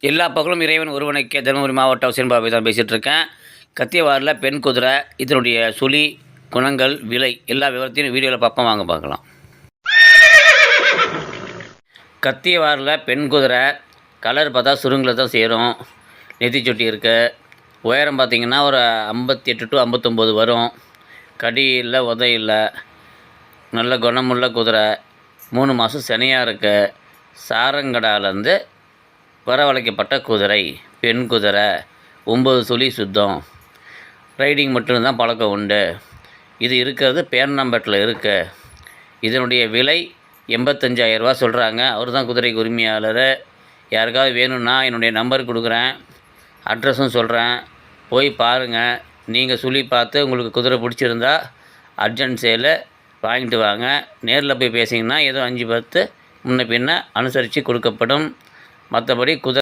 எல்லா பகலும் இறைவன் ஒருவனுக்கே. தருமபுரி மாவட்டம் சென்பாபை தான் பேசிகிட்டு இருக்கேன். கத்தியவாரில் பெண் குதிரை, இதனுடைய சுழி, குணங்கள், விலை எல்லா விவரத்தையும் வீடியோவில் பார்ப்போம், வாங்க பார்க்கலாம். கத்தியவாரில் பெண் குதிரை கலர் பார்த்தா சுருங்கில் தான் சேரும். நெத்திச்சொட்டி இருக்கு. உயரம் பார்த்திங்கன்னா ஒரு 58 to 59 வரும். கடி இல்லை, உதை இல்லை. நல்ல குணமுள்ள குதிரை. 3 மாதம் சினையாக இருக்குது. சாரங்கடாலேருந்து வரவழைக்கப்பட்ட குதிரை, பெண் குதிரை, 9 சுழி சுத்தம். ரைடிங் மட்டும்தான் பழக்கம் உண்டு. இது இருக்கிறது பேரணம்பேட்டில் இருக்குது. இதனுடைய விலை 85,000 ரூபா சொல்கிறாங்க. அவர் தான் குதிரைக்கு உரிமையாளர். யாருக்காவது வேணும்னா என்னுடைய நம்பர் கொடுக்குறேன், அட்ரஸும் சொல்கிறேன், போய் பாருங்கள். நீங்கள் சொல்லி பார்த்து உங்களுக்கு குதிரை பிடிச்சிருந்தா அர்ஜென்ட் சேலு வாங்கிட்டு வாங்க. நேரில் போய் பேசிங்கன்னா ஏதோ 5-10 முன்ன பின்ன அனுசரித்து கொடுக்கப்படும். மற்றபடி குதிரை